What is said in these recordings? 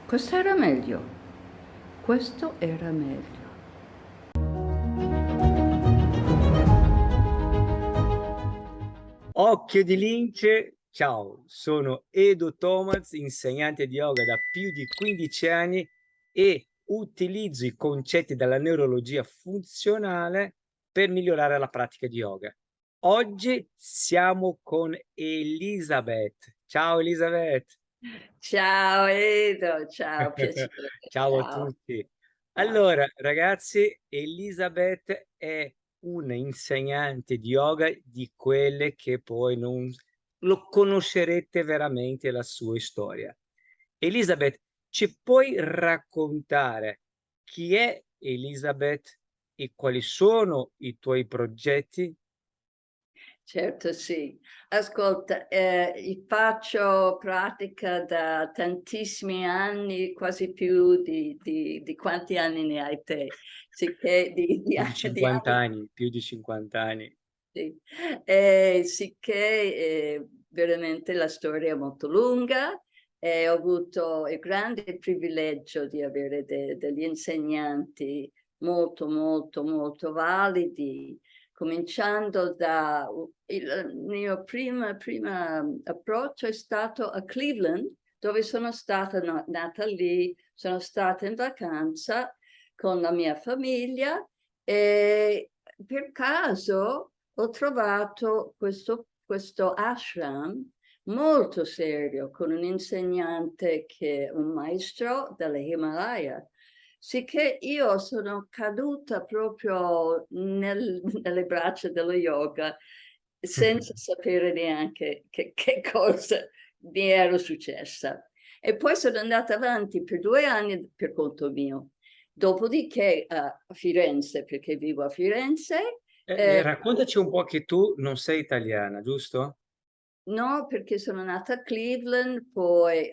Questo era meglio. Questo era meglio. Occhio di lince, ciao, sono Edo Thomas, insegnante di yoga da più di 15 anni e utilizzo i concetti della neurologia funzionale per migliorare la pratica di yoga. Oggi siamo con Elisabeth. Ciao Elisabeth. Ciao Edo, ciao, piacere, Ciao a ciao, tutti. ciao. Allora, ragazzi, Elisabeth è un'insegnante di yoga di quelle che poi non lo conoscerete veramente la sua storia. Elisabeth, ci puoi raccontare chi è Elisabeth e quali sono i tuoi progetti? Certo, sì. Ascolta, faccio pratica da tantissimi anni, quasi più di quanti anni ne hai te, sicché Più di di 50 anni. anni, più di 50 anni. Sì. Sicché veramente la storia è molto lunga e ho avuto il grande privilegio di avere degli insegnanti molto validi, cominciando il mio primo approccio è stato a Cleveland, dove sono stata nata lì, sono stata in vacanza con la mia famiglia e per caso ho trovato questo ashram molto serio con un insegnante che è un maestro delle Himalaya. Sicché io sono caduta proprio nelle braccia dello yoga senza sapere neanche che cosa mi era successa. E poi sono andata avanti per 2 anni per conto mio. Dopodiché a Firenze, perché vivo a Firenze, Raccontaci un po' che tu non sei italiana, giusto? no, perché sono nata a Cleveland, poi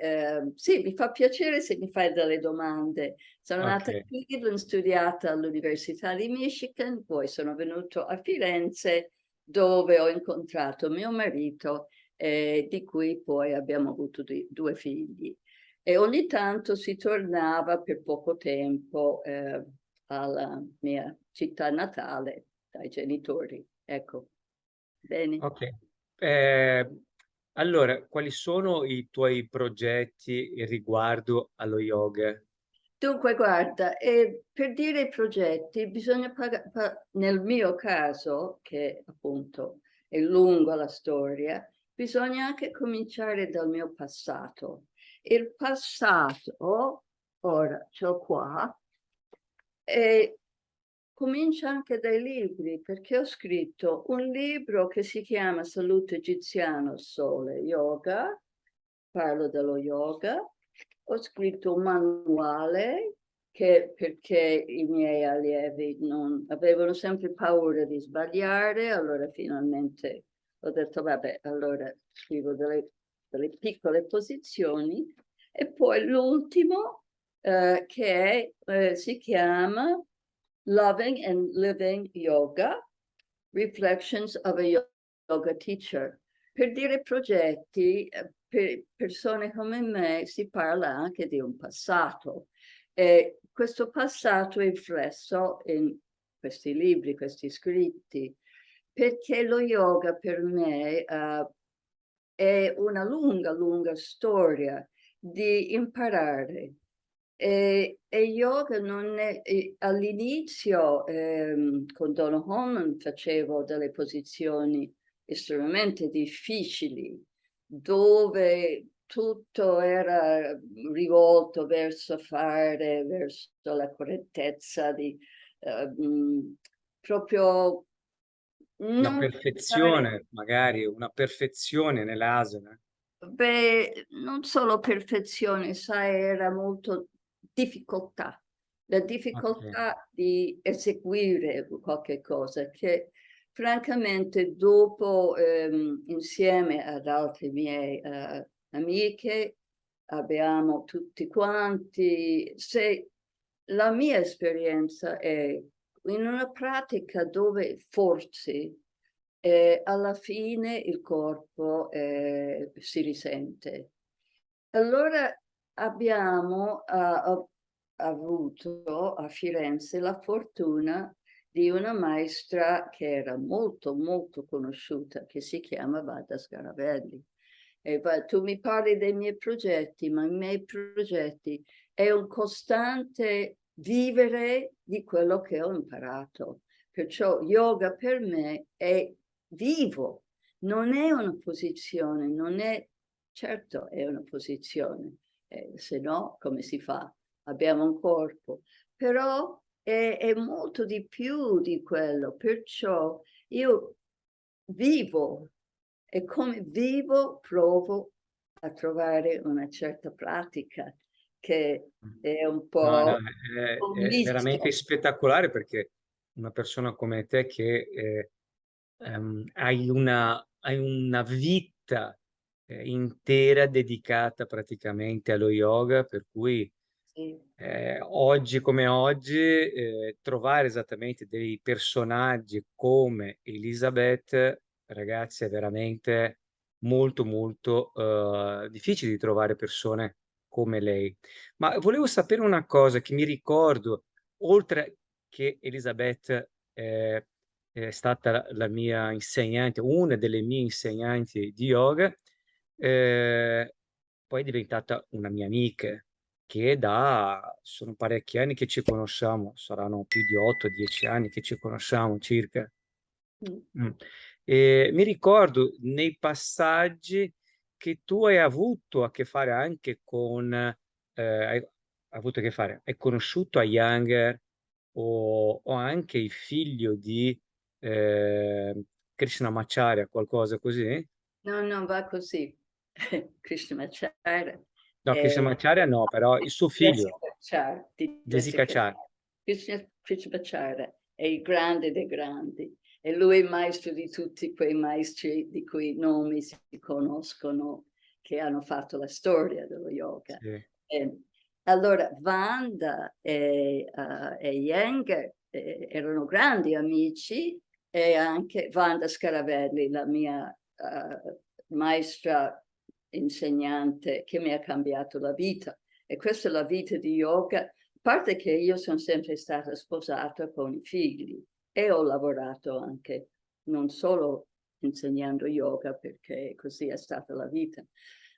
sì, mi fa piacere se mi fai delle domande. Sono nata a Okay, Cleveland, studiata all'Università di Michigan, poi sono venuto a Firenze dove ho incontrato mio marito, di cui poi abbiamo avuto due figli. E ogni tanto si tornava per poco tempo alla mia città natale dai genitori. Ecco, bene. okay. Ehm, allora, quali sono i tuoi progetti riguardo allo yoga? Dunque, guarda, per dire i progetti bisogna nel mio caso, che appunto è lunga la storia, bisogna anche cominciare dal mio passato. Il passato, ora ce l'ho qua, e comincia anche dai libri, perché ho scritto un libro che si chiama Salute Egiziano, Sole, Yoga, parlo dello yoga. Ho scritto un manuale che perché i miei allievi non avevano sempre paura di sbagliare, allora finalmente ho detto vabbè, allora scrivo delle piccole posizioni e poi l'ultimo si chiama Loving and Living Yoga, Reflections of a Yoga Teacher. Per dire progetti, per persone come me si parla anche di un passato. E questo passato è riflesso in questi libri, questi scritti, perché lo yoga per me è una lunga storia di imparare. E yoga non è, all'inizio con Don Homan facevo delle posizioni estremamente difficili, dove tutto era rivolto verso fare, verso la correttezza di eh, mh, proprio Una non fare. perfezione, magari, una perfezione nell'asana? Beh, non solo perfezione, sai, era molto difficoltà, la Okay. difficoltà di eseguire qualche cosa che francamente dopo, insieme ad altre mie amiche, abbiamo tutti quanti, se la mia esperienza è in una pratica dove forzi alla fine il corpo si risente. Allora abbiamo avuto a Firenze la fortuna di una maestra che era molto molto conosciuta, che si chiama Vanda Scaravelli. E tu mi parli dei miei progetti, ma i miei progetti è un costante vivere di quello che ho imparato. Perciò yoga per me è vivo, non è una posizione, non è, certo è una posizione, se no come si fa? Abbiamo un corpo, però è molto di più di quello, perciò io vivo e come vivo provo a trovare una certa pratica che è un No, no, po' un è veramente misto. spettacolare perché una persona come te che hai una vita intera dedicata praticamente allo yoga, per cui Sì, oggi come oggi trovare esattamente dei personaggi come Elisabeth, ragazzi, è veramente molto molto difficile di trovare persone come lei. Ma volevo sapere una cosa che mi ricordo, oltre che Elisabeth è stata la mia insegnante, una delle mie insegnanti di yoga, poi è diventata una mia amica, che sono parecchi anni che ci conosciamo, saranno più di 8-10 anni che ci conosciamo circa. mm. Mm. E mi ricordo nei passaggi che tu hai avuto a che fare anche con, hai avuto a che fare, hai conosciuto a Younger o anche il figlio di Krishnamacharya, qualcosa così? No, non va così. Krishnamacharya No, è Krishnamacharya no, però il suo figlio, Di Jessica Desikachar. Krishnamacharya è il grande dei grandi. E lui è il maestro di tutti quei maestri di cui nomi si conoscono, che hanno fatto la storia dello yoga. Sì. Eh, allora, Vanda e Iyengar erano grandi amici e anche Vanda Scaravelli, la mia maestra insegnante che mi ha cambiato la vita. E questa è la vita di yoga, a parte che io sono sempre stata sposata con i figli e ho lavorato anche non solo insegnando yoga, perché così è stata la vita,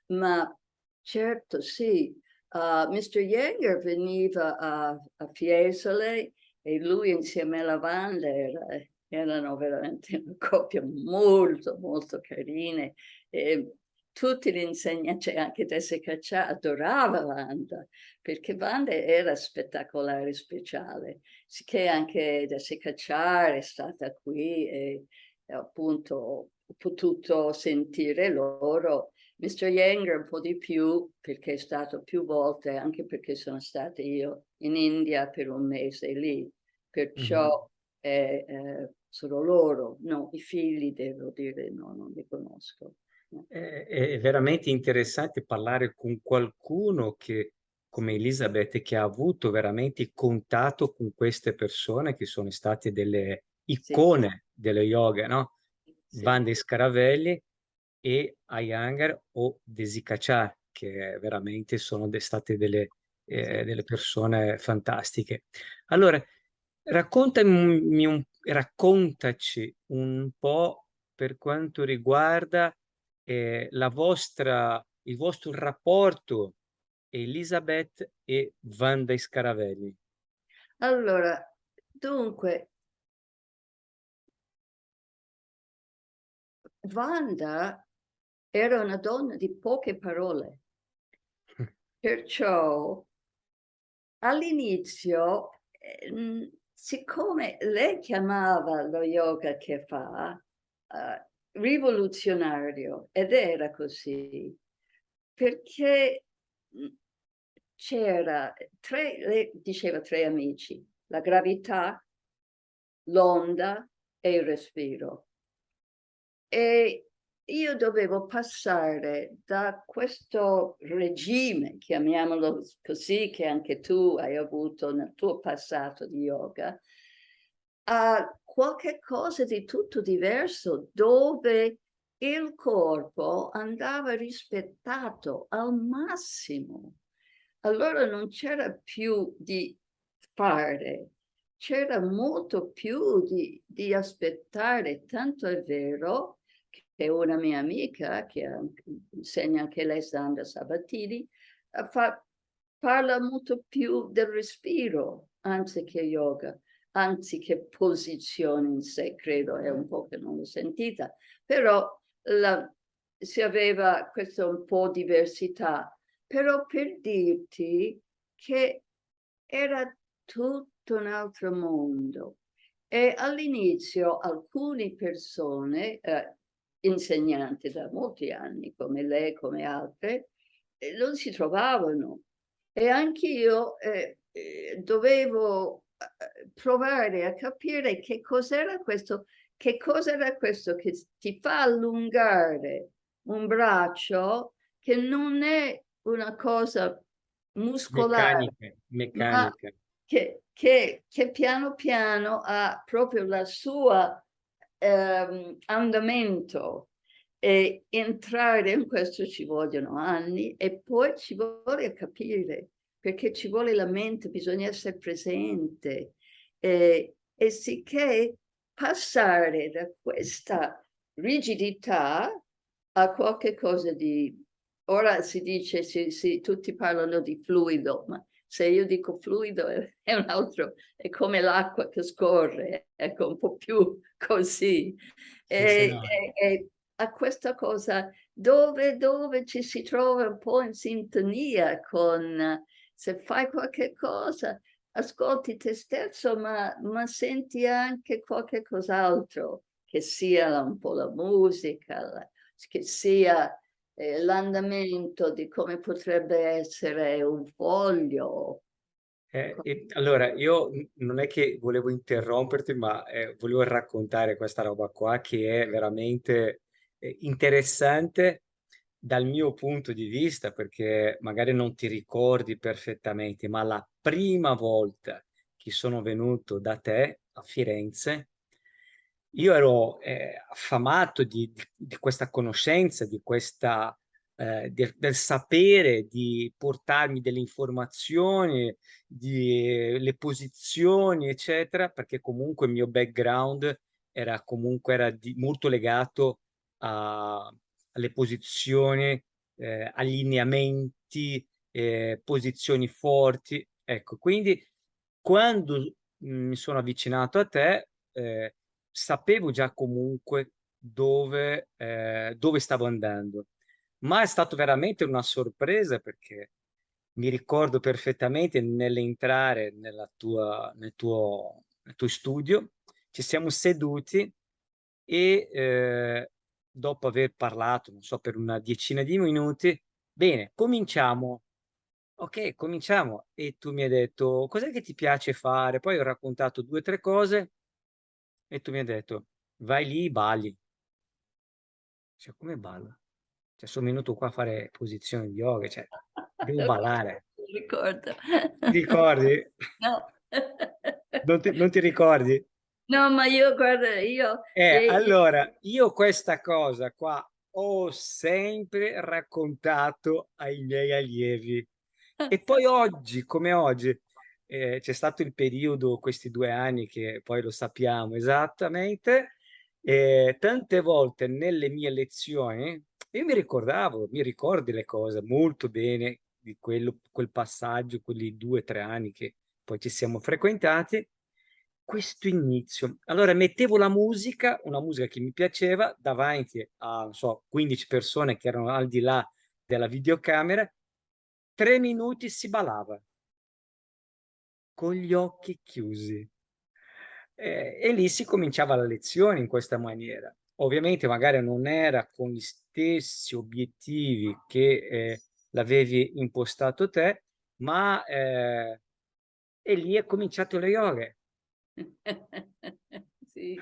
ma certo sì, Mr. Yeager veniva a Fiesole e lui insieme alla Wanda erano veramente una coppia molto molto carine. E tutti gli insegnanti, cioè anche Jessica Chia adorava Wanda, perché Wanda era spettacolare, speciale, sicché anche Jessica Chia è stata qui e appunto ho potuto sentire loro. Mr. Yeager un po' di più, perché è stato più volte, anche perché sono stata io in India per un mese lì, Mhm. perciò sono loro, no, i figli devo dire, no, non li conosco. No. È veramente interessante parlare con qualcuno che, come Sì, Elisabeth, che ha avuto veramente contatto con queste persone che sono state delle sì, icone dello yoga, no? sì, Vande Scaravelli e Iyengar o Desikachar, che veramente sono state sì. delle persone fantastiche. Allora, raccontaci un po' per quanto riguarda il vostro rapporto Elisabeth e Wanda Scaravelli. Allora, dunque, Wanda era una donna di poche parole, perciò all'inizio, siccome lei chiamava lo yoga che fa rivoluzionario, ed era così, perché c'era lei diceva tre amici, la gravità, l'onda e il respiro. E io dovevo passare da questo regime, chiamiamolo così, che anche tu hai avuto nel tuo passato di yoga, a qualche cosa di tutto diverso, dove il corpo andava rispettato al massimo. allora non c'era più di fare, c'era molto più di aspettare, tanto è vero che una mia amica, che insegna anche lei Sandra Sabatini, parla molto più del respiro, anziché yoga, anziché posizione in sé, credo, è un po' che non l'ho sentita, però si aveva questa un po' diversità, però per dirti che era tutto un altro mondo. E all'inizio alcune persone, insegnanti da molti anni, come lei, come altre, non si trovavano. E anch'io dovevo provare a capire che cos'era questo, che ti fa allungare un braccio che non è una cosa muscolare, Meccanica, ma meccanica. che piano piano ha proprio la sua andamento, e entrare in questo ci vogliono anni, e poi ci vuole capire, perché ci vuole la mente, bisogna essere presente, e sicché passare da questa rigidità a qualche cosa di, ora si dice, tutti parlano di fluido, ma se io dico fluido è un altro, è come l'acqua che scorre, ecco, un po' più così. Sì, sì, E, no. e a questa cosa dove ci si trova un po' in sintonia con, se fai qualche cosa, ascolti te stesso, ma senti anche qualche cos'altro, che sia un po' la musica, che sia l'andamento di come potrebbe essere un foglio. Allora, io non è che volevo interromperti, ma volevo raccontare questa roba qua che è veramente interessante dal mio punto di vista, perché magari non ti ricordi perfettamente, ma la prima volta che sono venuto da te a Firenze, io ero affamato di questa conoscenza, di questa, del sapere, di portarmi delle informazioni, le posizioni, eccetera, perché comunque il mio background era molto legato alle posizioni, allineamenti, posizioni forti. Ecco, quindi quando mi sono avvicinato a te, sapevo già comunque dove stavo andando, ma è stato veramente una sorpresa perché mi ricordo perfettamente nell'entrare nel tuo studio, ci siamo seduti e dopo aver parlato, non so, per una decina di minuti, bene, cominciamo. Ok, cominciamo. E tu mi hai detto, cos'è che ti piace fare? Poi ho raccontato due o tre cose e tu mi hai detto, vai lì, balli. Cioè, come ballo? Cioè, sono venuto qua a fare posizioni di yoga, cioè, devo ballare. Non ricordo. Ti ricordi? No. Non ti ricordi? No, ma io, guarda, Allora, io questa cosa qua ho sempre raccontato ai miei allievi. E poi oggi, come oggi, c'è stato il periodo, questi 2 anni, che poi lo sappiamo esattamente, tante volte nelle mie lezioni, io mi ricordi le cose molto bene di quel passaggio, quelli 2 o 3 anni che poi ci siamo frequentati, questo inizio. Allora mettevo la musica, una musica che mi piaceva, davanti a, non so, 15 persone che erano al di là della videocamera, 3 minuti si ballava, con gli occhi chiusi. E lì si cominciava la lezione in questa maniera. Ovviamente magari non era con gli stessi obiettivi che l'avevi impostato te, ma e lì è cominciato lo yoga. Sì.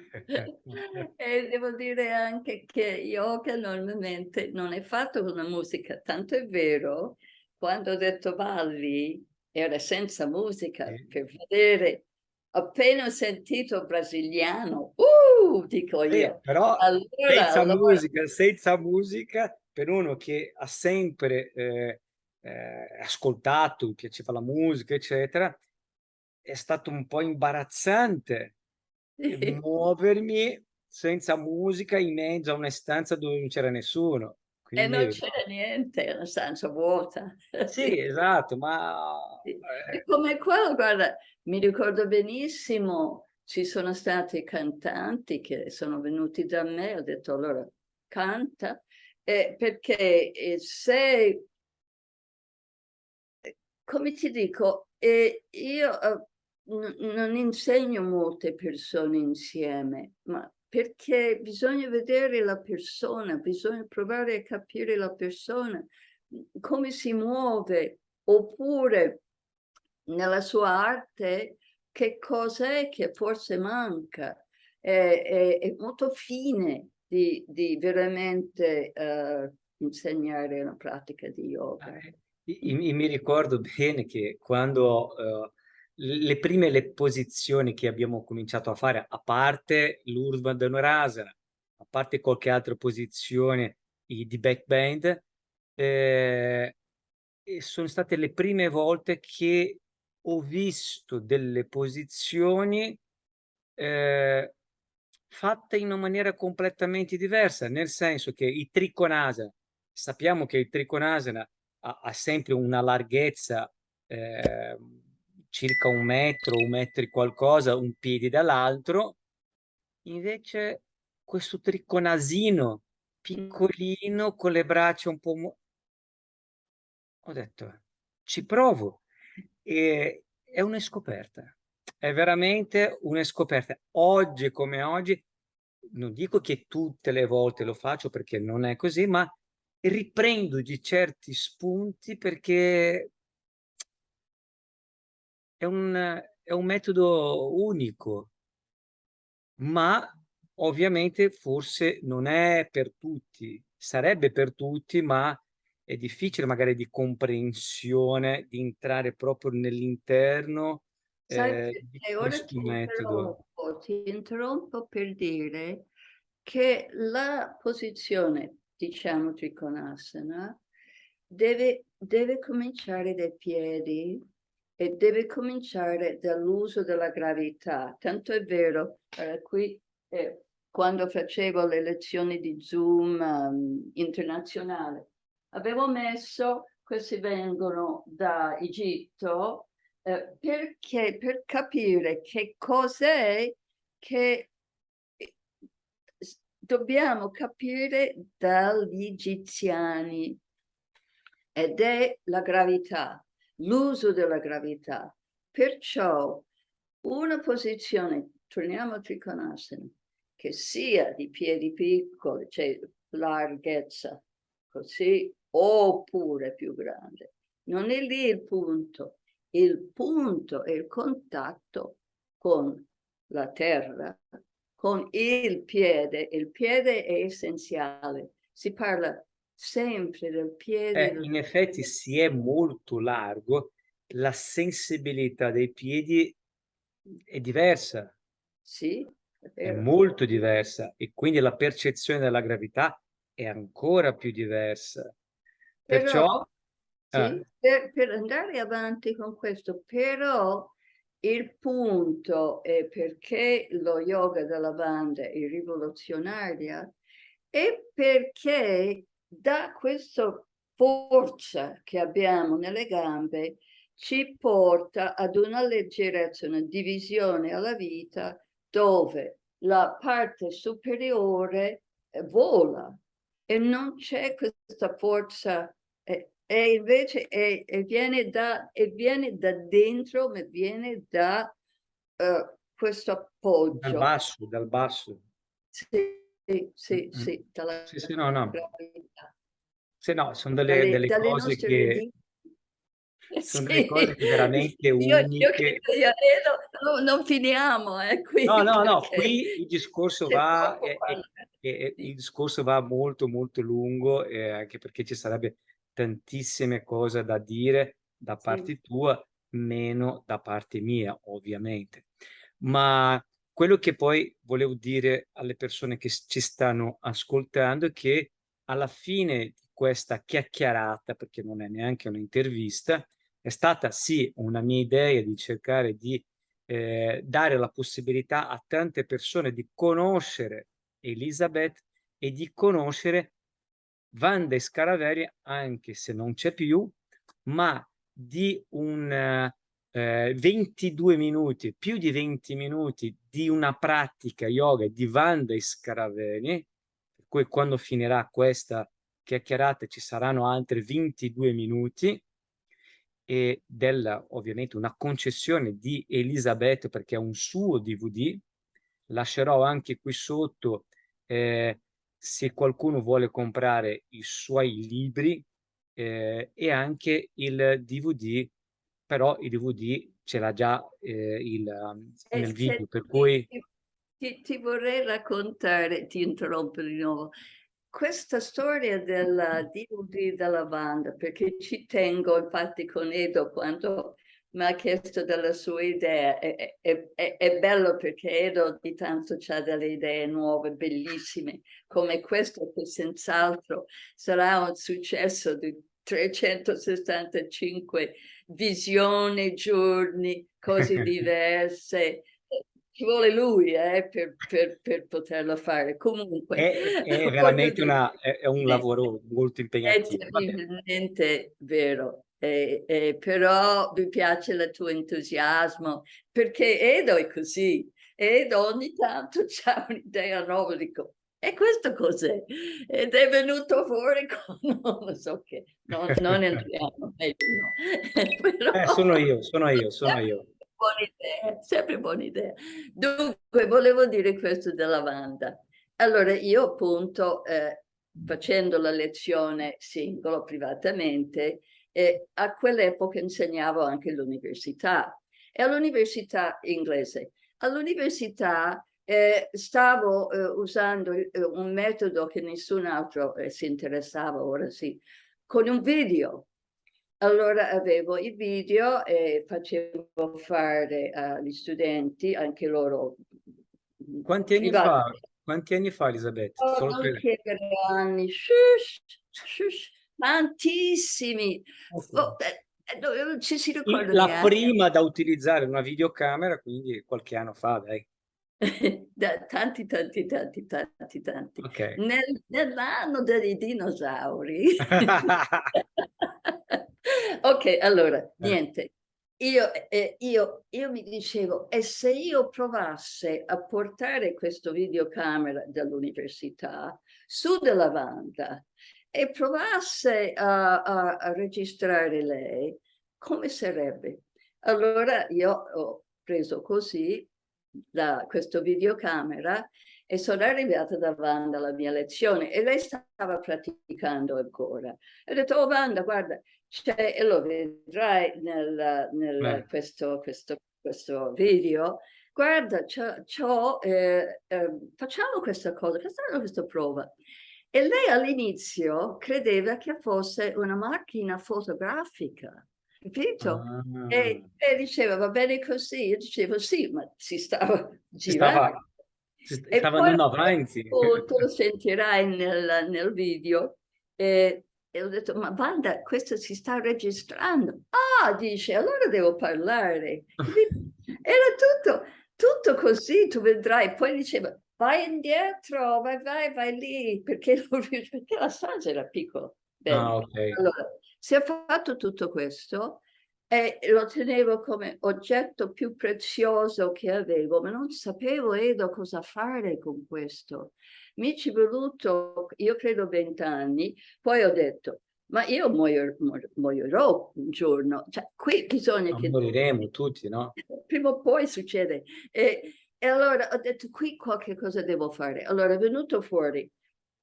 E devo dire anche che yoga normalmente non è fatto con la musica, tanto è vero, quando ho detto balli era senza musica, Sì. per vedere, appena ho sentito brasiliano, dico io, Però allora, senza musica, per uno che ha sempre ascoltato, mi piaceva la musica, eccetera, è stato un po' imbarazzante muovermi senza musica in mezzo a una stanza dove non c'era nessuno. E non Quindi c'era niente, è una stanza vuota. sì, esatto, ma Sì. E come qua, guarda, mi ricordo benissimo, ci sono stati cantanti che sono venuti da me, ho detto allora canta, perché se, come ti dico, io non insegno molte persone insieme, ma perché bisogna vedere la persona, bisogna provare a capire la persona, come si muove, oppure nella sua arte che cos'è che forse manca. È molto fine di veramente insegnare la pratica di yoga. Mi ricordo bene che quando le posizioni che abbiamo cominciato a fare, a parte l'Urdhva Dhanurasana, a parte qualche altra posizione di backbend, e sono state le prime volte che ho visto delle posizioni fatte in una maniera completamente diversa, nel senso che il Trikonasana, sappiamo che il Trikonasana ha sempre una larghezza circa 1 metro e qualcosa, un piede dall'altro, invece questo triconasino piccolino con le braccia un po' ho detto: "Ci provo". È una scoperta, è veramente una scoperta. Oggi come oggi, non dico che tutte le volte lo faccio perché non è così, ma riprendo di certi spunti perché è un metodo unico, ma ovviamente forse non è per tutti. Sarebbe per tutti, ma è difficile magari di comprensione, di entrare proprio nell'interno, Sai di perché ora questo metodo. ti interrompo per dire che la posizione, diciamo, Trikonasana, deve cominciare dai piedi e deve cominciare dall'uso della gravità. Tanto è vero, qui quando facevo le lezioni di Zoom internazionale, avevo messo, questi vengono da Egitto, perché per capire che cos'è che dobbiamo capire dagli egiziani, ed è la gravità, l'uso della gravità. Perciò una posizione, torniamo a Trikonasana, che sia di piedi piccoli, cioè larghezza così, oppure più grande. Non è lì il punto. Il punto è il contatto con la terra, con il piede è essenziale. Si parla sempre del piede. In effetti si è molto largo, la sensibilità dei piedi è diversa, Sì, è è vero. molto diversa e quindi la percezione della gravità è ancora più diversa. Però, Perciò sì, per andare avanti con questo, però il punto è perché lo yoga della banda è rivoluzionaria e perché da questa forza che abbiamo nelle gambe ci porta ad una leggerezza, una divisione alla vita dove la parte superiore vola e non c'è questa forza e invece viene da dentro, ma viene da questo appoggio. dal basso. Sì, sì, Mh-mh. sì, dalla Sì, sì, no, no. gravità, Sì, no, son delle dalle cose nostre che radici. son delle cose Sì, che veramente io uniche. credo, non finiamo No, qui no, no, perché qui il discorso c'è va troppo il sì, discorso va molto, molto lungo, anche perché ci sarebbe tantissime cose da dire da sì. parte tua, meno da parte mia, ovviamente. Ma quello che poi volevo dire alle persone che ci stanno ascoltando è che alla fine di questa chiacchierata, perché non è neanche un'intervista, è stata sì una mia idea di cercare di dare la possibilità a tante persone di conoscere Elisabeth e di conoscere Wanda e Scaraveri, anche se non c'è più, ma di un 22 minuti, più di 20 minuti di una pratica yoga di Wanda e Scaraveri, per cui quando finirà questa chiacchierata ci saranno altri 22 minuti, e ovviamente una concessione di Elisabeth perché è un suo DVD. Lascerò anche qui sotto se qualcuno vuole comprare i suoi libri e anche il DVD, però il DVD ce l'ha già nel video, per cui Ti vorrei raccontare, ti interrompo di nuovo, questa storia della DVD della banda, perché ci tengo, infatti con Edo, quando mi ha chiesto della sua idea, è bello perché Edo di tanto ha delle idee nuove, bellissime, come questo che senz'altro sarà un successo di 365 visioni, giorni, cose diverse. Ci vuole lui per poterlo fare. Comunque, è voglio veramente dire, è un è, lavoro molto è impegnativo. Vabbè. terribilmente vero. Però mi piace il tuo entusiasmo, perché Edo è così. Edo ogni tanto c'ha un'idea nuova, dico, e questo cos'è? Ed è venuto fuori con non lo so che, non entriamo, meglio no. Però Sono io. buona idea, sempre buona idea. Dunque, volevo dire questo della Wanda. Allora, io appunto, facendo la lezione singolo, privatamente, a quell'epoca insegnavo anche all'università, e all'università inglese. All'università stavo usando un metodo che nessun altro si interessava, ora sì, con un video. Allora avevo i video e facevo fare agli studenti, anche loro Quanti anni privati. fa? Quanti anni fa, Elisabetta? Oh, Solo non per... chiedere anni, shush, shush, tantissimi. Ok. Oh, non ci si ricorda La neanche. prima da utilizzare una videocamera, quindi qualche anno fa, dai. Tanti, tanti, tanti, tanti, tanti. Ok. Nell'anno dei dinosauri. Ok, allora, niente. Io mi dicevo, e se io provasse a portare questo videocamera dall'università su della lavanda e provasse a registrare lei, come sarebbe? Allora io ho preso così questo videocamera e sono arrivata davanti alla mia lezione e lei stava praticando ancora. Ho detto, oh Wanda, guarda, e lo vedrai questo video, guarda, facciamo questa cosa, facciamo questa prova. E lei all'inizio credeva che fosse una macchina fotografica, capito? Ah. E diceva, va bene così? Io dicevo, sì, ma si stava Si stava, girando. E stava poi andando avanti. tu lo sentirai nel video. E ho detto, ma Wanda, questo si sta registrando. Ah, dice, allora devo parlare. Era tutto così, tu vedrai. Poi diceva, vai indietro, vai lì, perché la stanza era piccola. Bene, Ah, ok. allora, si è fatto tutto questo e lo tenevo come oggetto più prezioso che avevo, ma non sapevo, Edo, cosa fare con questo. Mi ci è voluto, io credo, 20 anni, poi ho detto, ma io morirò un giorno, cioè qui bisogna Ma che moriremo tutti, no? prima o poi succede. E allora ho detto, qui qualche cosa devo fare. Allora è venuto fuori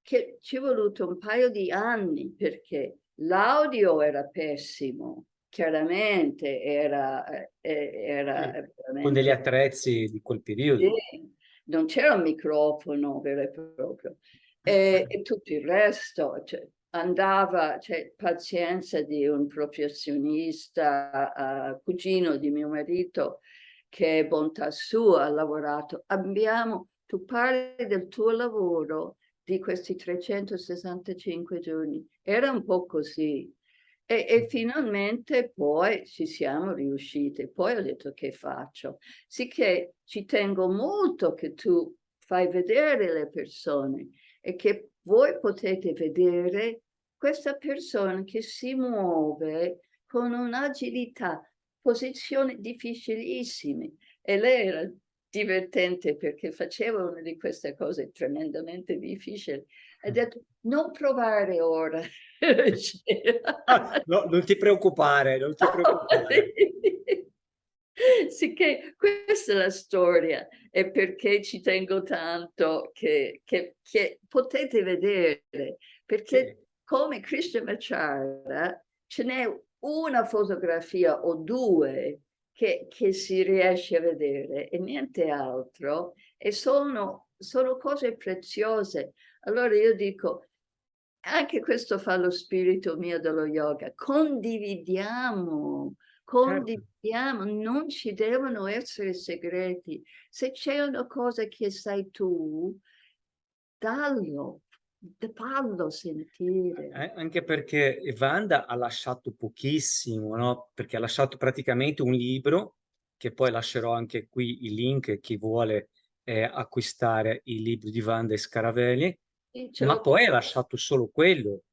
che ci è voluto un paio di anni perché l'audio era pessimo, chiaramente era Sì. Con degli veramente... attrezzi di quel Sì, periodo. non c'era un microfono vero e proprio. E tutto il resto, cioè, andava, cioè, pazienza di un professionista, cugino di mio marito, che bontà sua ha lavorato. Tu parli del tuo lavoro di questi 365 giorni. Era un po' così. E finalmente poi ci siamo riusciti. Poi ho detto che faccio? Sicché ci tengo molto che tu fai vedere le persone e che voi potete vedere questa persona che si muove con un'agilità, posizioni difficilissime. E lei era divertente perché faceva una di queste cose tremendamente difficili. Ha detto, non provare ora. No, non ti preoccupare, non ti preoccupare. Sicché questa è la storia e perché ci tengo tanto che potete vedere, Sì, perché come Krishnamacharya ce n'è una fotografia o due che si riesce a vedere e niente altro, e sono cose preziose. Allora io dico, anche questo fa lo spirito mio dello yoga, certo. condividiamo, non ci devono essere segreti. Se c'è una cosa che sai tu, dallo, fallo sentire. Anche perché Wanda ha lasciato pochissimo, no? Perché ha lasciato praticamente un libro, che poi lascerò anche qui il link, chi vuole acquistare i libri di Wanda e Scaravelli, Sì, ce ma l'ho, poi ha lasciato solo quello.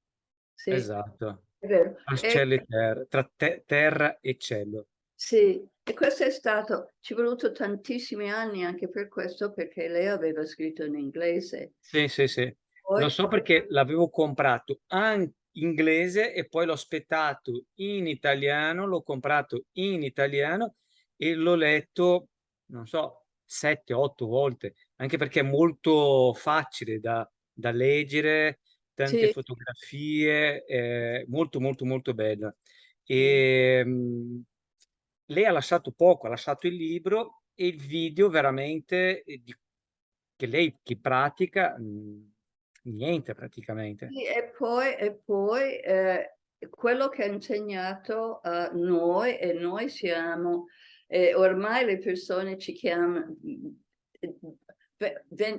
sì, Esatto. è vero. Tra cielo e terra, tra terra e cielo. Sì, e questo è stato, ci è voluto tantissimi anni anche per questo, perché lei aveva scritto in inglese. Sì, sì, sì. Lo Poi, so perché l'avevo comprato in inglese e poi l'ho aspettato in italiano, l'ho comprato in italiano e l'ho letto, non so, 7-8 volte, anche perché è molto facile da leggere, tante sì, fotografie, molto, molto, molto bella. sì. E, lei ha lasciato poco, ha lasciato il libro e il video veramente che lei che pratica niente praticamente. Sì, e poi quello che ha insegnato a noi, e noi siamo, ormai le persone ci chiamano,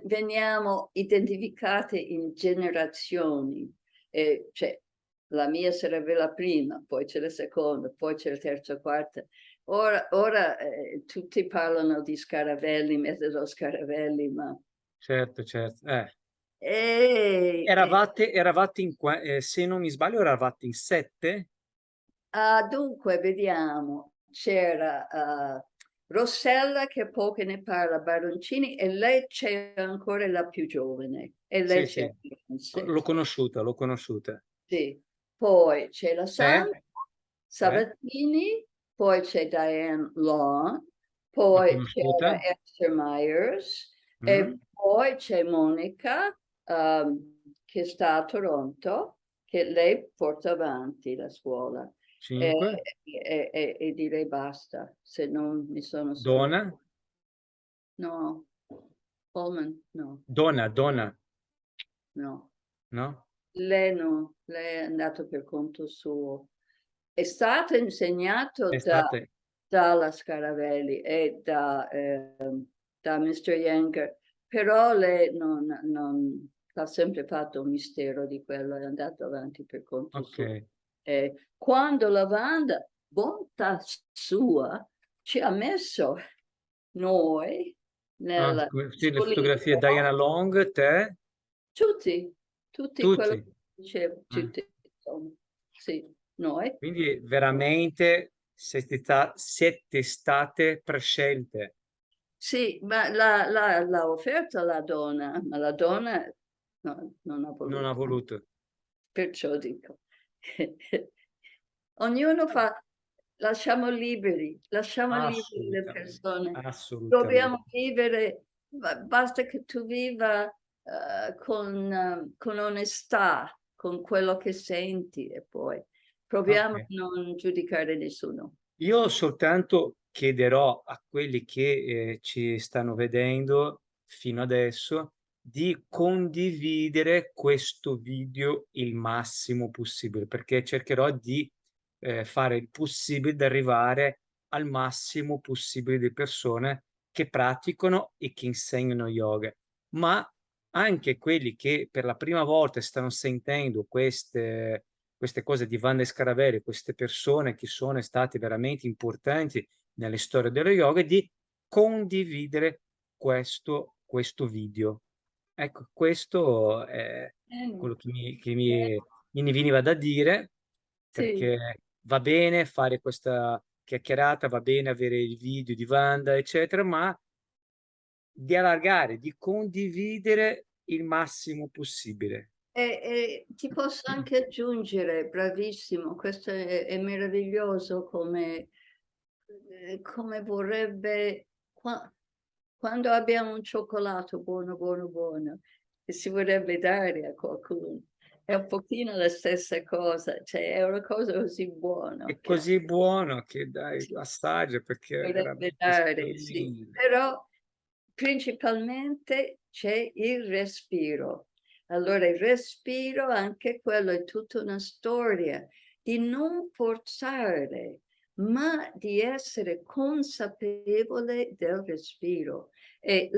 veniamo identificate in generazioni, cioè la mia sarebbe la prima, poi c'è la seconda, poi c'è la terza, quarta. Ora tutti parlano di Scaravelli, metodo Scaravelli, ma Certo, certo. eh, eh, Eravate se non mi sbaglio, eravate in 7? dunque, vediamo, c'era Rossella che poco ne parla, Baroncini, e lei c'è ancora la più giovane, e lei Sì, c'è sì. Beyoncé. L'ho conosciuta, l'ho conosciuta. Sì. Poi c'è la Te? Sandra, Te? Sabatini, poi c'è Diane Long, L'ho poi c'era conosciuta? Esther Myers, e Mm? poi c'è Monica, che sta a Toronto, che lei porta avanti la scuola. E, 5? e direi basta, se non mi sono scordato. Donna? No, Coleman, no, Donna, no. no? Lei no, lei è andato per conto suo. È stato insegnato Estate? dalla Scaravelli e da Mr. Younger, però lei non ha sempre fatto un mistero di quello, è andato avanti per conto Ok. suo. Quando la Wanda, bontà sua, ci ha messo noi nel Sì, le suo fotografie libro, Diana Long, te? tutti quello Tutti. che dicevo, Mm. tutti, insomma, sì, noi. Quindi veramente siete state prescelte. Sì, ma l'ha offerta la donna, ma la donna no, non ha Non ha voluto. voluto. Perciò dico, ognuno fa, lasciamo liberi le Assolutamente, persone. assolutamente. Dobbiamo vivere, basta che tu viva con onestà, con quello che senti e poi proviamo a Ok. non giudicare nessuno. Io soltanto chiederò a quelli che ci stanno vedendo fino adesso di condividere questo video il massimo possibile, perché cercherò di fare il possibile di arrivare al massimo possibile di persone che praticano e che insegnano yoga. Ma anche quelli che per la prima volta stanno sentendo queste cose di Vanna Scarabelli, queste persone che sono state veramente importanti nelle storie dello yoga, di condividere questo video. Ecco, questo è Bene, quello che bene. mi veniva da dire, Sì. perché va bene fare questa chiacchierata, va bene avere il video di Wanda, eccetera, ma di allargare, di condividere il massimo possibile. E ti posso anche aggiungere, bravissimo, questo è meraviglioso come vorrebbe, quando abbiamo un cioccolato buono, buono, buono, e si vorrebbe dare a qualcuno. È un pochino la stessa cosa, cioè è una cosa così buona È che così buono che dai, si assaggia perché è vorrebbe veramente dare, sì. splendide. Però principalmente c'è il respiro. Allora il respiro, anche quello è tutta una storia di non forzare, ma di essere consapevole del respiro. E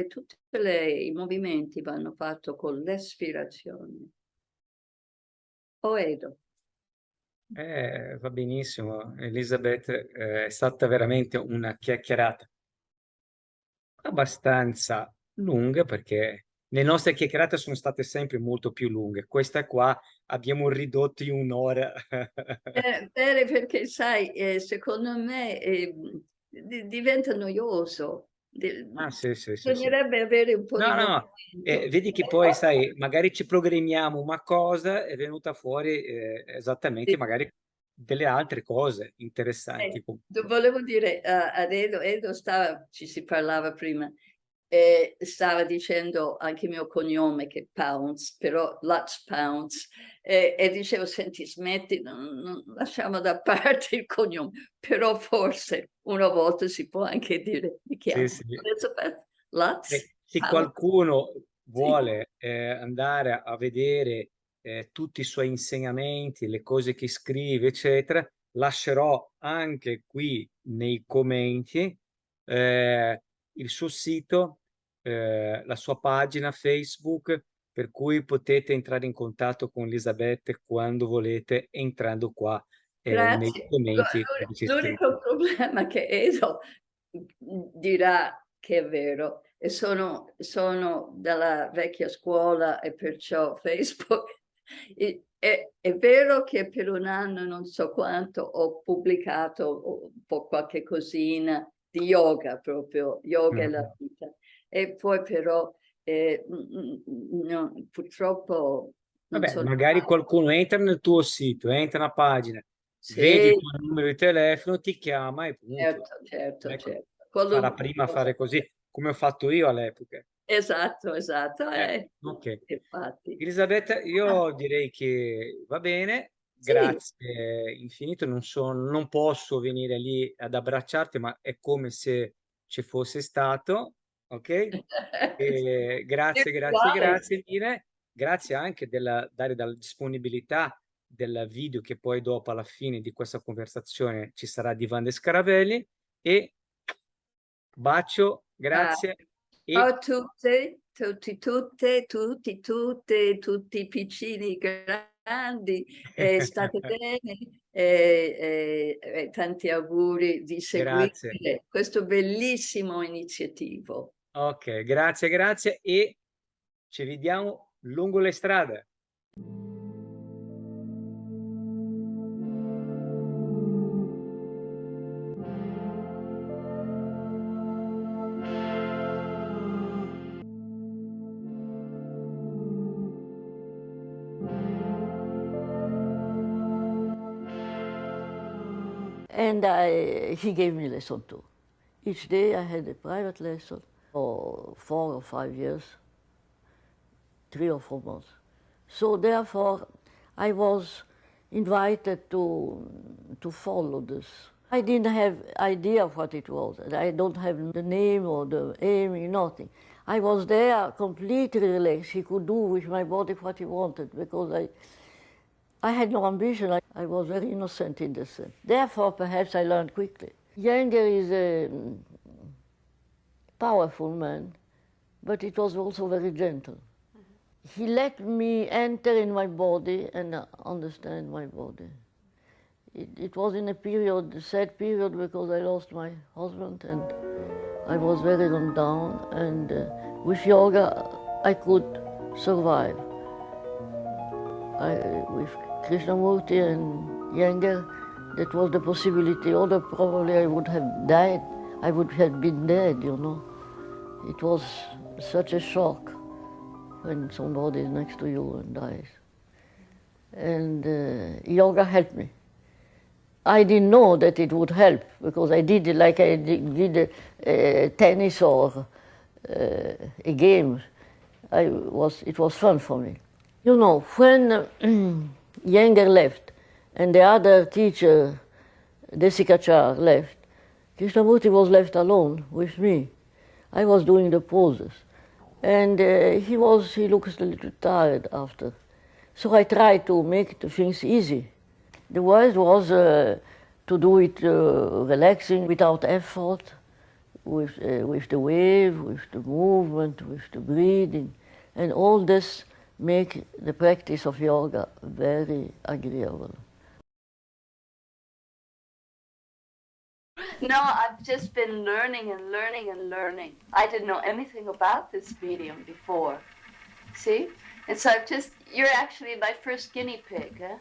tutti i movimenti vanno fatti con l'espirazione. O Edo. Va benissimo, Elisabeth, è stata veramente una chiacchierata abbastanza lunga perché le nostre chiacchierate sono state sempre molto più lunghe. Questa qua abbiamo ridotto in un'ora. Bene, perché sai, secondo me diventa noioso. Ah, sì, sì, sì, sì. Bisognerebbe avere un po' di No, no, movimento. vedi che poi, sai, magari ci programmiamo una cosa, è venuta fuori esattamente Sì. magari delle altre cose interessanti comunque. Volevo dire ad Edo ci si parlava prima, stava dicendo anche il mio cognome che è Pounds, però Lutz Pounds, e dicevo, senti, smetti, lasciamo da parte il cognome, però forse una volta si può anche dire, mi Sì, chiamo sì. Elizabeth Lutz Se Pounds. qualcuno Sì. vuole andare a vedere tutti i suoi insegnamenti, le cose che scrive, eccetera, lascerò anche qui nei commenti il suo sito, la sua pagina Facebook, per cui potete entrare in contatto con Elisabetta quando volete, entrando qua nei Grazie. commenti dove c'è L'unico scritto. problema che Edo dirà che è vero, e sono dalla vecchia scuola e perciò Facebook. È vero che per un anno, non so quanto, ho pubblicato un po' qualche cosina di yoga proprio, yoga e la Mhm. vita. E poi però no, purtroppo non Vabbè, sono... magari qualcuno entra nel tuo sito, entra nella pagina, vede il Sì, tuo numero di telefono, ti chiama e punto. certo, certo, Ecco, certo. sarà Qualunque prima cosa. fare così, come ho fatto io all'epoca. Esatto, esatto, Ok. infatti. Elisabetta, Ah, io direi che va bene, sì, grazie infinito, non posso venire lì ad abbracciarti, ma è come se ci fosse stato, ok? Grazie, grazie, uguale. grazie mille. Grazie anche dare dalla disponibilità del video che poi dopo alla fine di questa conversazione ci sarà di Vande Scaravelli e bacio, Ah, grazie ciao e a tutte, tutti, tutte, tutti, tutte, tutti piccini, grandi, state bene, tanti auguri di grazie. seguire questo bellissimo iniziativo. Ok, grazie, grazie e ci vediamo lungo le strade. And he gave me lesson too. Each day I had a private lesson for 4 or 5 years, 3 or 4 months. So therefore, I was invited to follow this. I didn't have idea of what it was. I don't have the name or the aim, nothing. I was there completely relaxed. He could do with my body what he wanted because I had no ambition. I was very innocent in this sense. Therefore, perhaps I learned quickly. Younger is a powerful man, but it was also very gentle. He let me enter in my body and understand my body. It was in a period, a sad period, because I lost my husband and I was very run down, and with yoga I could survive. With Krishnamurti and Iyengar, that was the possibility, other probably I would have died, I would have been dead, you know. It was such a shock when somebody is next to you and dies. And yoga helped me. I didn't know that it would help, because I did it like I did tennis or a game. It was fun for me. You know, when Iyengar left and the other teacher, Desikachar, left, Krishnamurti was left alone with me. I was doing the poses. And he looked a little tired after. So I tried to make the things easy. The word was to do it relaxing, without effort, with the wave, with the movement, with the breathing. And all this make the practice of yoga very agreeable. No, I've just been learning and learning and learning. I didn't know anything about this medium before. See? And so you're actually my first guinea pig, huh?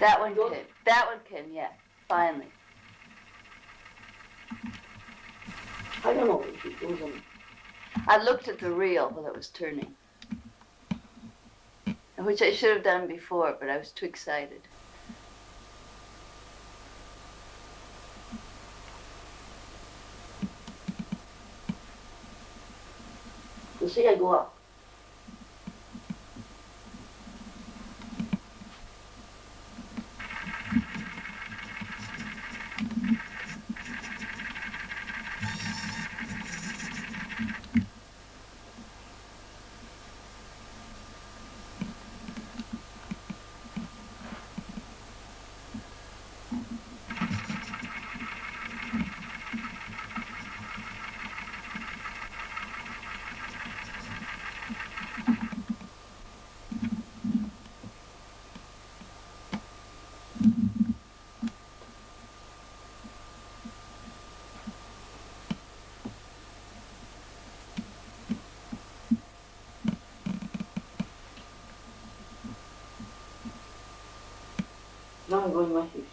That one came. That one came, yeah, finally. I don't know if it was on. I looked at the reel while it was turning, which I should have done before, but I was too excited. You see, I go up. Now I'm going my hips.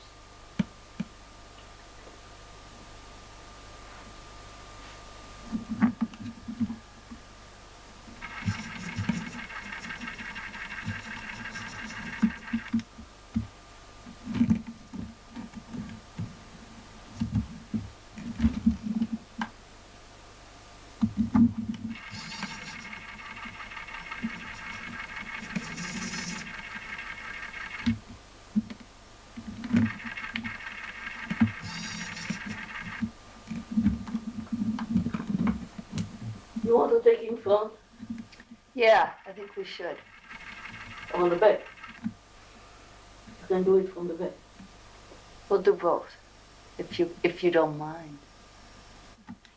You want to take in front Yeah, I think we should. or on the back? You can do it from the back. We'll do both, if you don't mind.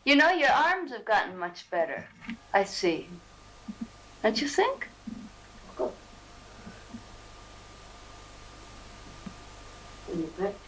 You know, your arms have gotten much better. I see. Don't you think? Of course. When you practice.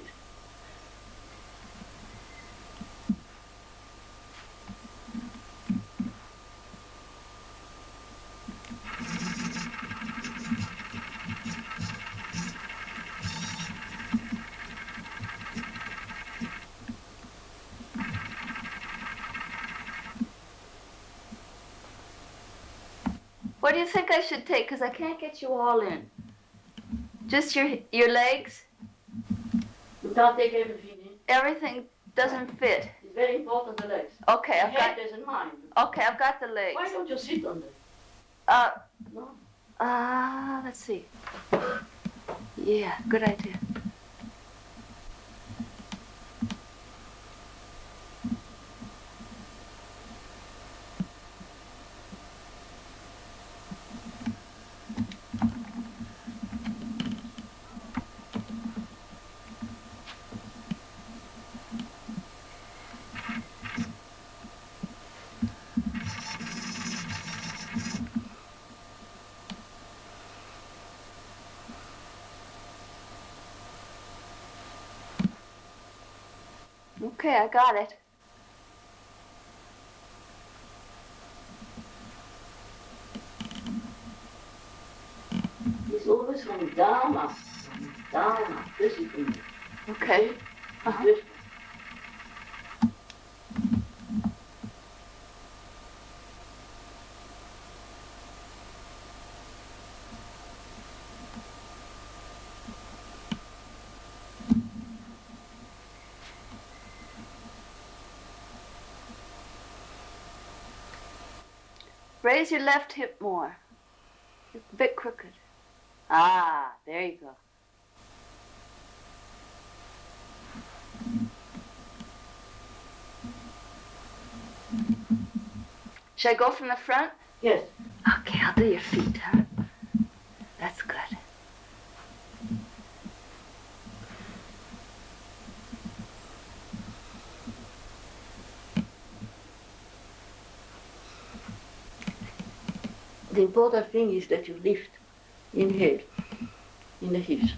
What do you think I should take? Because I can't get you all in. Just your legs? You can't take everything in. Everything doesn't fit. It's very important, the legs. Okay, The head is in mind. Okay, I've got the legs. Why don't you sit on them? No. Let's see. Yeah, good idea. Okay, I got it. It's always from down up, down up. This is the Okay. Uh-huh. this. Raise your left hip more. A bit crooked. Ah, there you go. Should I go from the front? Yes. Okay, I'll do your feet, huh? That's good. The important thing is that you lift in head, in the hips,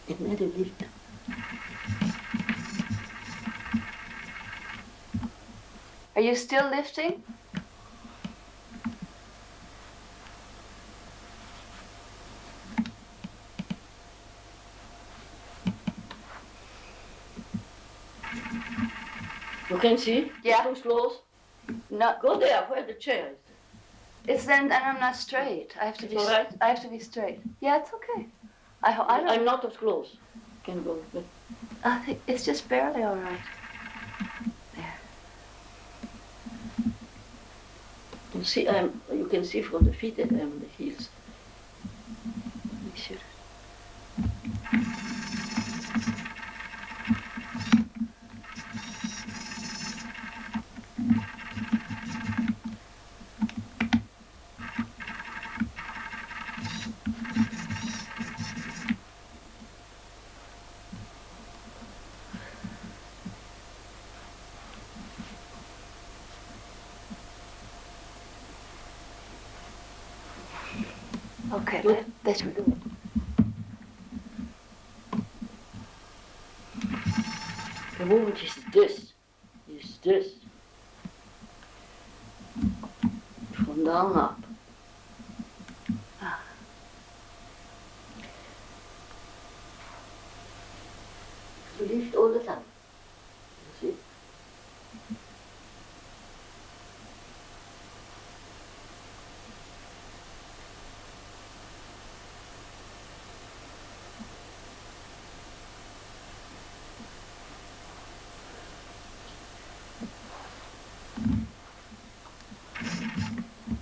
and then you lift. Are you still lifting? You can see? Yeah. Too slow. No, Go there where the chair is. it's then, and I'm not straight. I have to be. It's all right? I have to be straight. Yeah, it's okay. I don't. I'm not as close. Can go. But I think it's just barely all right. There. you see, you can see from the feet that I'm the heels. You should. Okay, let's do it. The movement is this. Is this. From down up. You lift all the time. You see?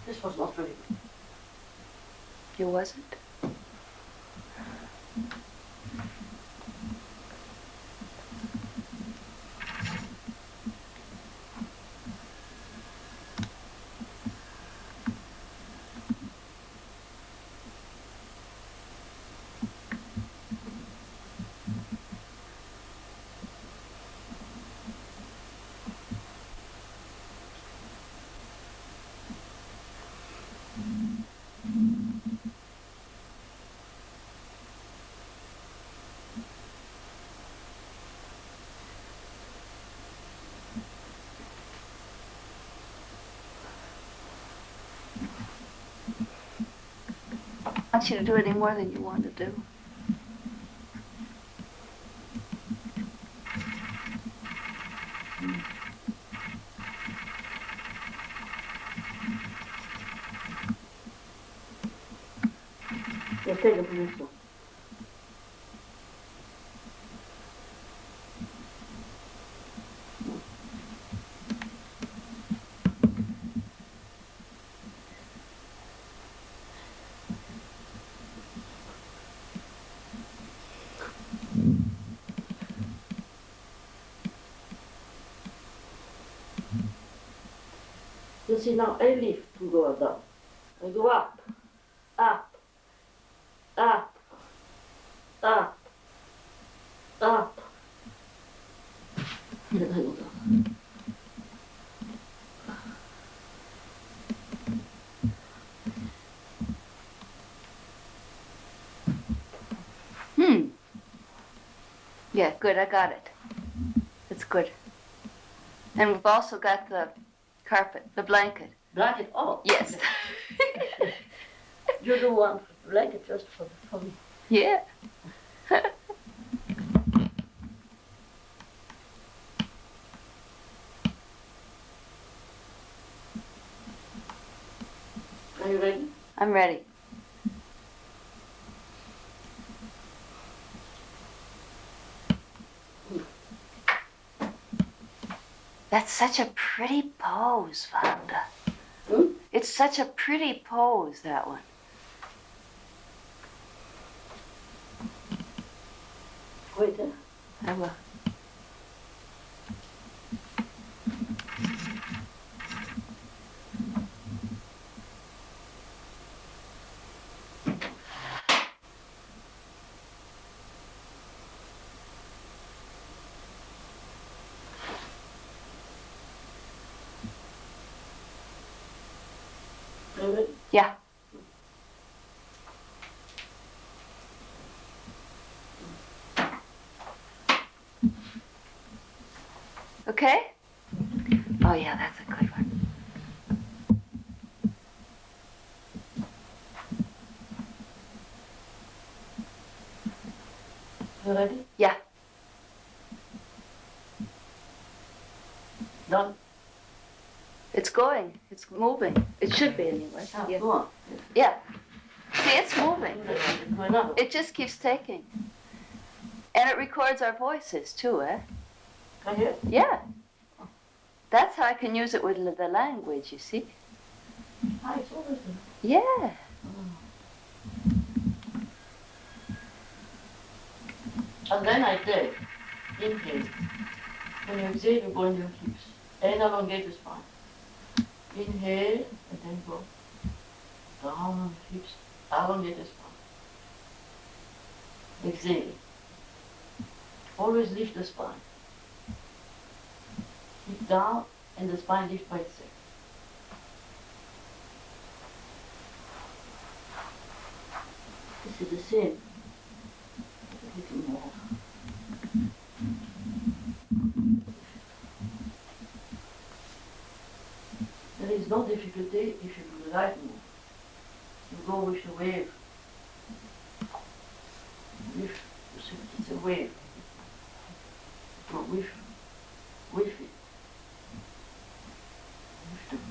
This was not very good. You wasn't? I want you to do any more than you want to do. Let's take it from this one. You see now I lift to go down. I go up, up, up, up, up. Then I go down. Yeah, good, I got it. It's good. And we've also got the carpet, the blanket. Blanket, oh. Yes. You do one blanket just for the fun. Yeah. Are you ready? I'm ready. That's such a pretty pose, Wanda. Hmm? It's such a pretty pose, that one. Wait, I will. Are you ready? Yeah. Okay? Oh, yeah, that's a good one. You ready? Yeah. Done? It's going. It's moving. It should be anyway. Ah, Yeah. go on. Yeah. See, it's moving. Go another. It just keeps taking. And it records our voices too, eh? Can you hear? Yeah. That's how I can use it with the language, you see? Ah, it's always there. Yeah. And then I take, inhale. When you exhale, you go in your hips. And elongate the spine. Inhale, and then go down on the hips, elongate the spine. Exhale. Always lift the spine. Keep down, and the spine lifts by itself. This is the same. A little more. There is no difficulty if you do the right move. You go with the wave. It's a wave. Go with it. With the wave.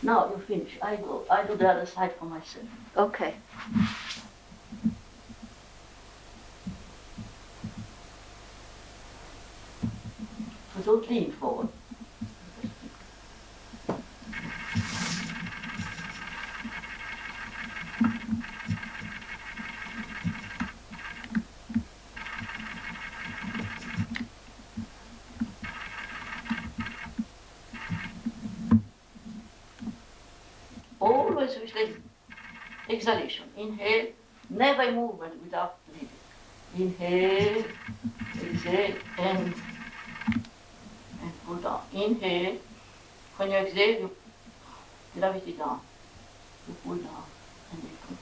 Now you finish. I do the other side for myself. Okay. So don't lean forward. Always with the exhalation. Inhale, never movement without breathing. Inhale, exhale, and pull down. Inhale. When you exhale, you gravity down. You pull down, and it comes.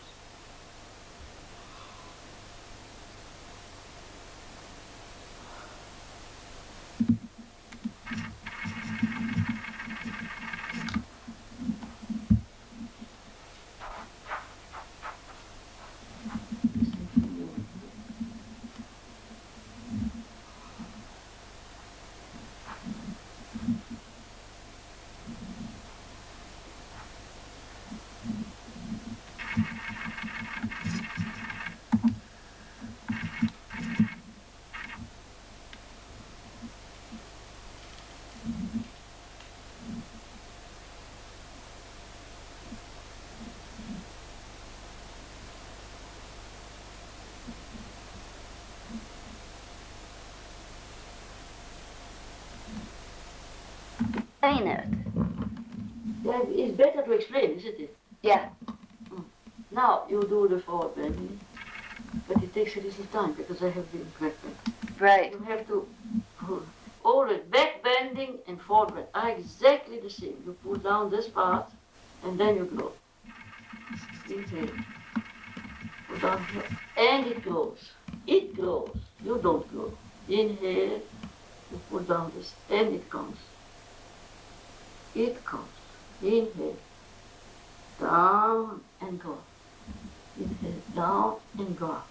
Explain it. Yeah, it's better to explain, isn't it? Yeah. Now you do the forward bending, but it takes a little time because I have been pregnant. Right. You have to always back bending and forward bend are exactly the same. You pull down this part and then you grow. Inhale. Pull down here. And it grows. It grows. You don't grow. Inhale. You pull down this and it comes. It comes. Inhale. Down and go up. Inhale. Down and go up.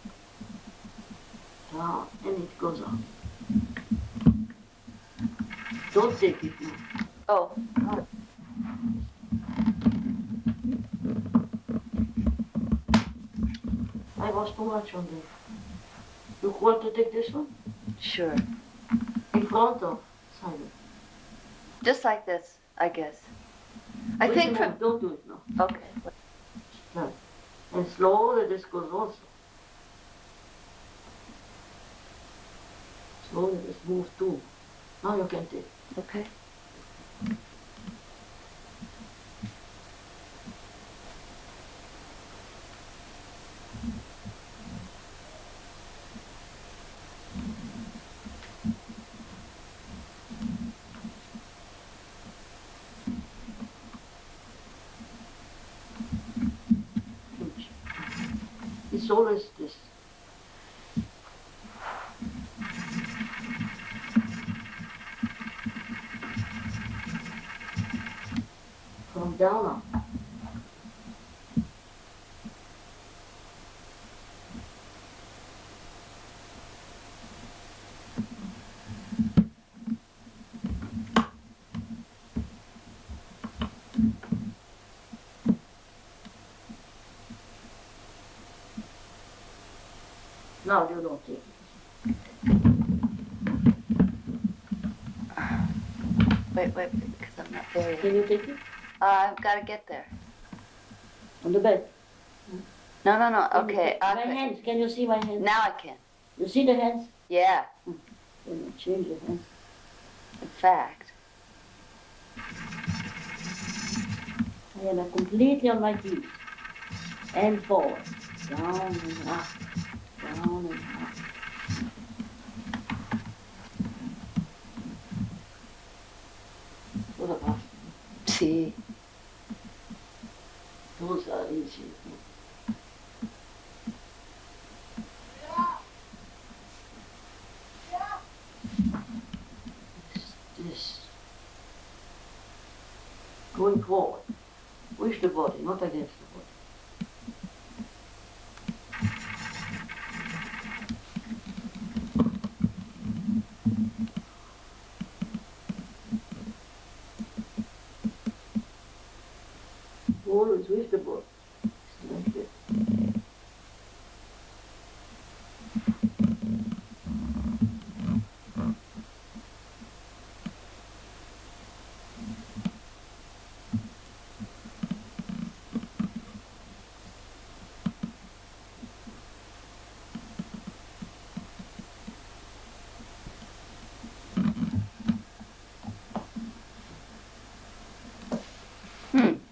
Down and it goes up. Don't take it now. Oh. I was too much on there. You want to take this one? Sure. In front of Simon. Just like this, I guess. I Wait think a from. moment, don't do it now. Okay. No. And slowly this goes also. Slowly this moves too. Now you can take. Okay. It's always this. From down up. Now you don't take it. Wait, because I'm not there Can yet. you take it? I've got to get there. On the bed. No. Can you Okay. take- My hands, can you see my hands? Now I can. You see the hands? Yeah. Can you change your hands? In fact. I am completely on my feet. And forward. Down and up. Down and up. What about See. those are easy. This. Going forward. With the body, not against the body. Always with the body. Like this.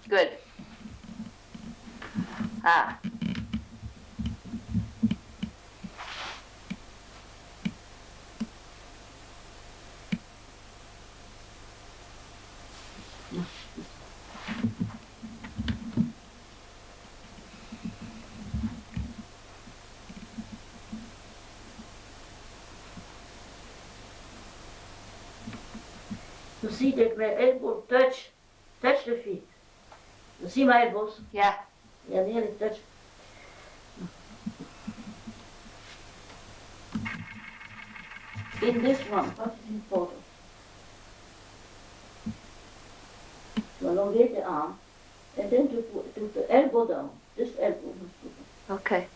Good. Ah. You see that my elbow touch the feet. You see my elbows? Yeah. They nearly touch. In this one, what is important? To elongate the arm and then to put the elbow down. This elbow must go down. Okay.